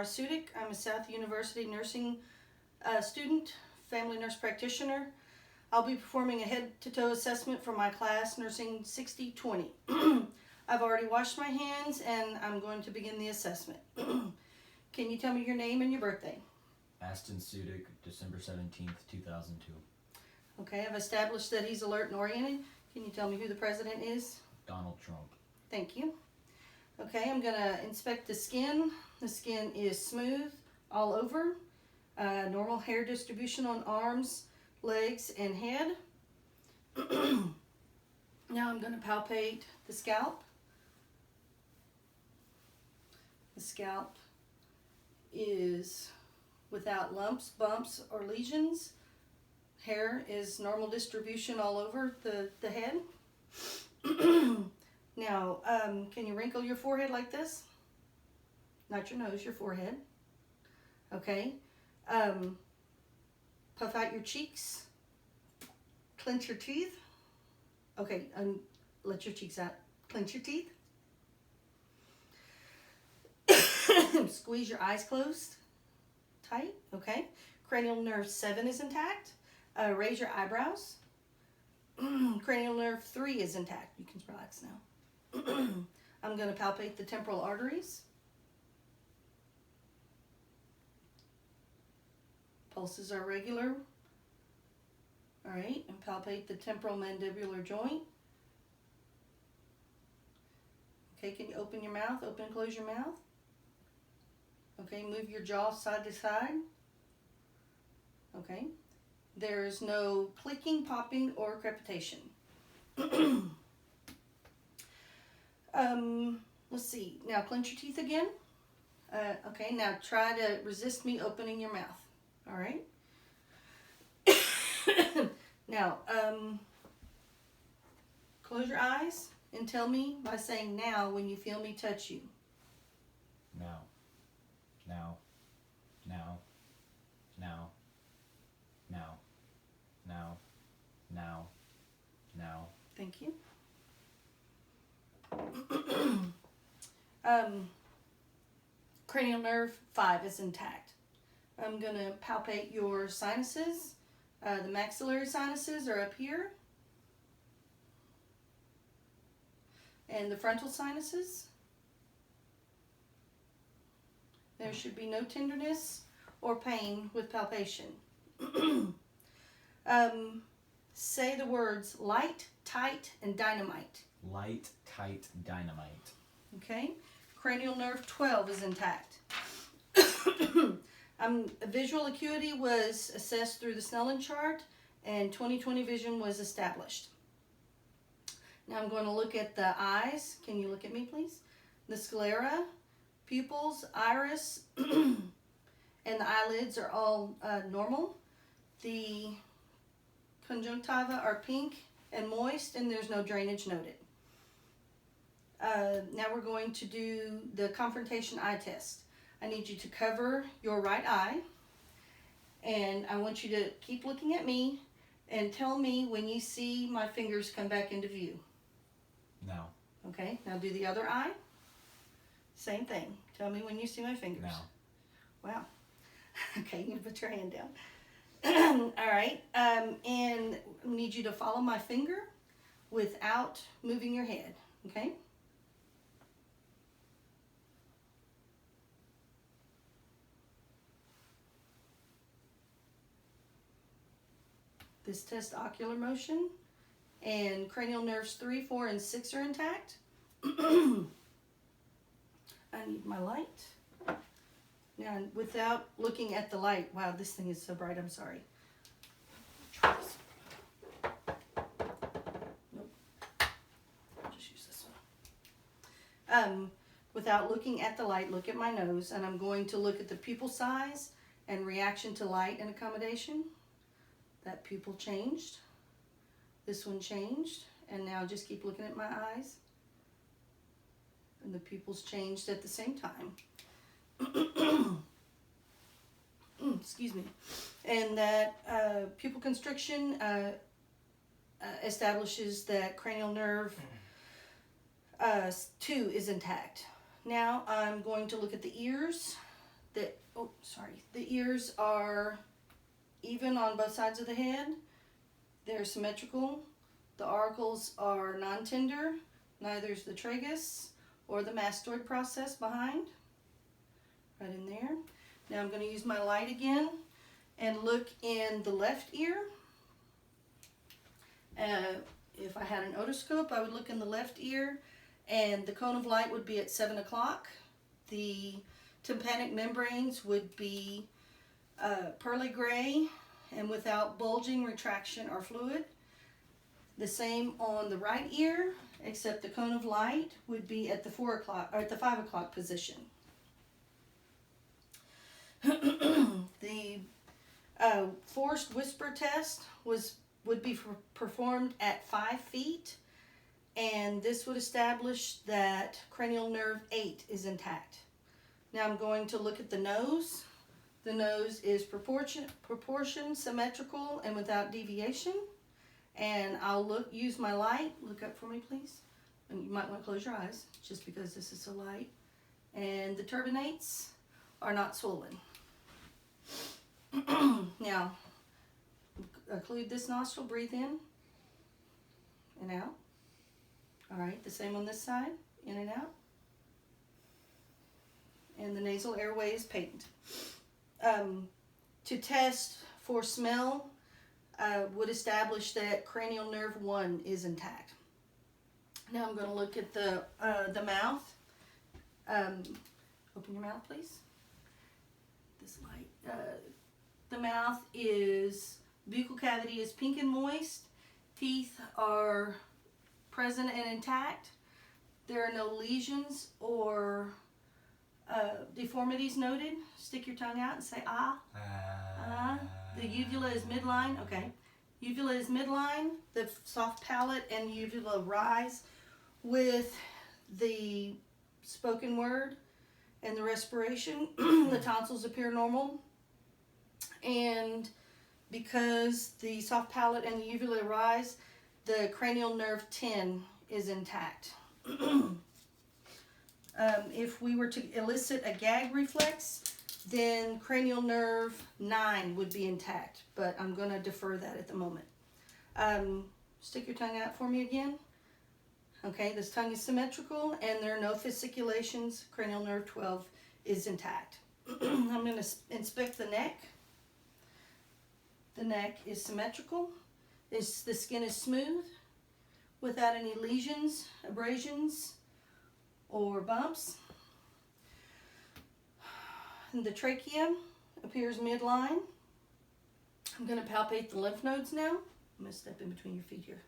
Sudik. I'm a South University nursing student, family nurse practitioner. I'll be performing a head-to-toe assessment for my class, Nursing 6020. I've already washed my hands and I'm going to begin the assessment. Can you tell me your name and your birthday? Aston Sudik, December 17th, 2002. Okay, I've established that he's alert and oriented. Can you tell me who the president is? Donald Trump. Thank you. Okay, I'm going to inspect the skin. The skin is smooth all over. Normal hair distribution on arms, legs, and head. Now I'm going to palpate the scalp. The scalp is without lumps, bumps, or lesions. Hair is normal distribution all over the head. Now, can you wrinkle your forehead like this? Not your nose, your forehead. Okay. Puff out your cheeks. Clench your teeth. Okay, let your cheeks out. Clench your teeth. Squeeze your eyes closed. Tight, okay. Cranial nerve 7 is intact. Raise your eyebrows. Cranial nerve 3 is intact. You can relax now. I'm going to palpate the temporal arteries. Pulses are regular. All right, and palpate the temporal mandibular joint. Okay, can you open your mouth? Open and close your mouth. Okay, move your jaw side to side. Okay, there is no clicking, popping, or crepitation. Let's see. Now clench your teeth again. Okay, now try to resist me opening your mouth. All right. Now, close your eyes and tell me by saying now when you feel me touch you. Now. Now. Now. Now. Now. Now. Now. Now. Thank you. Cranial nerve 5 is intact. I'm going to palpate your sinuses. The maxillary sinuses are up here. And the frontal sinuses. There should be no tenderness or pain with palpation. Say the words light, tight, and dynamite. Light, tight, dynamite. Okay. Cranial nerve 12 is intact. Visual acuity was assessed through the Snellen chart, and 20/20 vision was established. Now I'm going to look at the eyes. Can you look at me, please? The sclera, pupils, iris, and the eyelids are all normal. The conjunctiva are pink and moist, and there's no drainage noted. Now we're going to do the confrontation eye test. I need you to cover your right eye, and I want you to keep looking at me and tell me when you see my fingers come back into view. Now. Okay, now do the other eye. Same thing. Tell me when you see my fingers. Now. Wow. Okay, you put your hand down. All right, and I need you to follow my finger without moving your head, okay? This tests ocular motion, and cranial nerves 3, 4, and 6 are intact. I need my light. Now, without looking at the light, wow, this thing is so bright, I'm sorry. Try this. Nope. I'll just use this one. Without looking at the light, look at my nose, and I'm going to look at the pupil size and reaction to light and accommodation. That pupil changed. This one changed. And now just keep looking at my eyes. And the pupils changed at the same time. Excuse me. And that pupil constriction establishes that cranial nerve 2 is intact. Now I'm going to look at the ears, The ears are even on both sides of the head. They're symmetrical. The auricles are non-tender. Neither is the tragus or the mastoid process behind. Right in there. Now I'm going to use my light again and look in the left ear. If I had an otoscope, I would look in the left ear, and the cone of light would be at 7 o'clock. The tympanic membranes would be pearly gray and without bulging, retraction, or fluid. The same on the right ear, except the cone of light would be at the 4 o'clock or at the 5 o'clock position. The forced whisper test would be performed at 5 feet, and this would establish that cranial nerve 8 is intact. Now I'm going to look at the nose. The nose is proportion, symmetrical, and without deviation. And I'll use my light. Look up for me, please. And you might want to close your eyes, just because this is so light. And the turbinates are not swollen. Now, occlude this nostril, breathe in and out. All right, the same on this side, in and out. And the nasal airway is patent. To test for smell, would establish that cranial nerve 1 is intact. Now I'm going to look at the mouth. Open your mouth, please. This light. The mouth is, buccal cavity is pink and moist. Teeth are present and intact. There are no lesions or deformities noted. Stick your tongue out and say ah. The uvula is midline. Okay. Uvula is midline. The soft palate and uvula rise with the spoken word and the respiration. The tonsils appear normal. And because the soft palate and the uvula rise, the cranial nerve 10 is intact. If we were to elicit a gag reflex, then cranial nerve 9 would be intact, but I'm going to defer that at the moment. Stick your tongue out for me again. Okay, this tongue is symmetrical and there are no fasciculations. Cranial nerve 12 is intact. I'm going to inspect the neck. The neck is symmetrical. The skin is smooth without any lesions, abrasions, or bumps. And the trachea appears midline. I'm going to palpate the lymph nodes now. I'm going to step in between your feet here.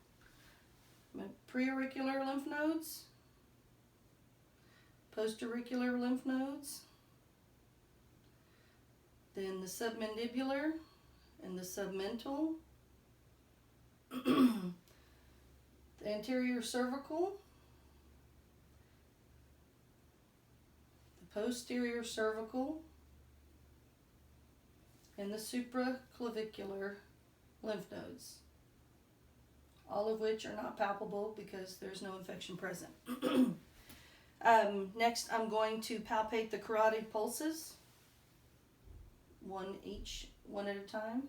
My preauricular lymph nodes, postauricular lymph nodes, then the submandibular and the submental, the anterior cervical, the posterior cervical, and the supraclavicular lymph nodes, all of which are not palpable because there's no infection present. Next, I'm going to palpate the carotid pulses, one at a time.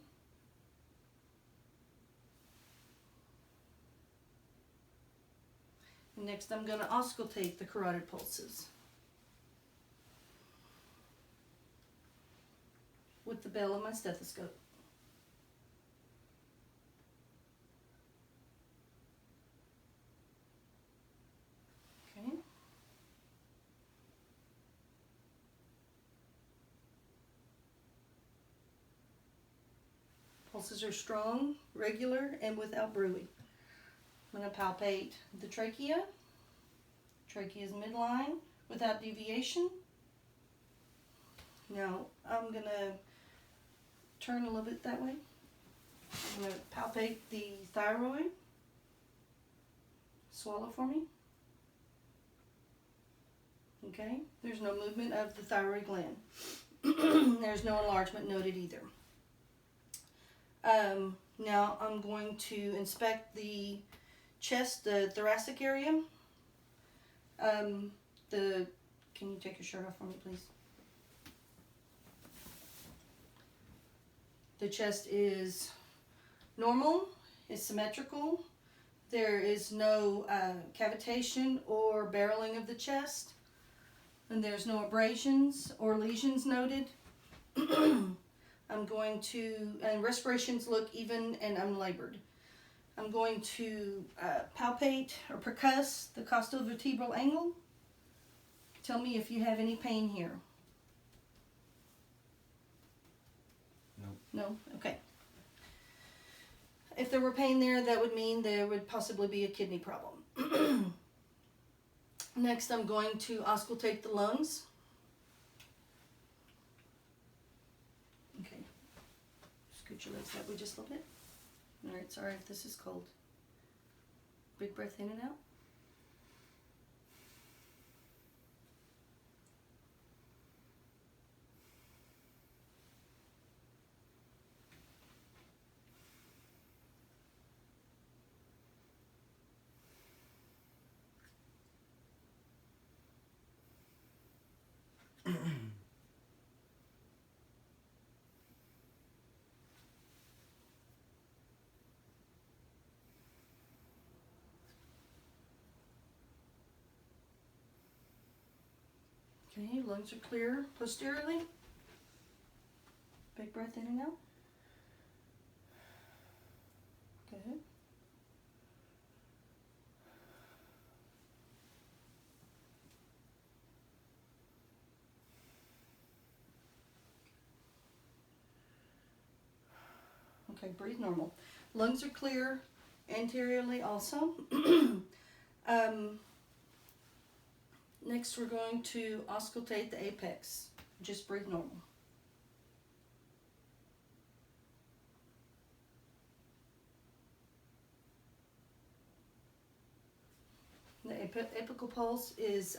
Next, I'm going to auscultate the carotid pulses with the bell of my stethoscope. Okay. Pulses are strong, regular, and without bruit. I'm going to palpate the trachea. Trachea is midline without deviation. Now I'm going to turn a little bit that way. I'm going to palpate the thyroid. Swallow for me. Okay, there's no movement of the thyroid gland. There's no enlargement noted either. Now I'm going to inspect the chest, the thoracic area. Can you take your shirt off for me, please? The chest is normal, it's symmetrical. There is no cavitation or barreling of the chest, and there's no abrasions or lesions noted. I'm going to, and respirations look even and unlabored. I'm going to palpate or percuss the costovertebral angle. Tell me if you have any pain here. No. No? Okay. If there were pain there, that would mean there would possibly be a kidney problem. Next, I'm going to auscultate the lungs. Okay. Scoot your legs that way just a little bit. All right, sorry if this is cold. Big breath in and out. Okay, lungs are clear posteriorly. Big breath in and out. Good. Okay, breathe normal. Lungs are clear anteriorly also. Next, we're going to auscultate the apex. Just breathe normal. The apical pulse is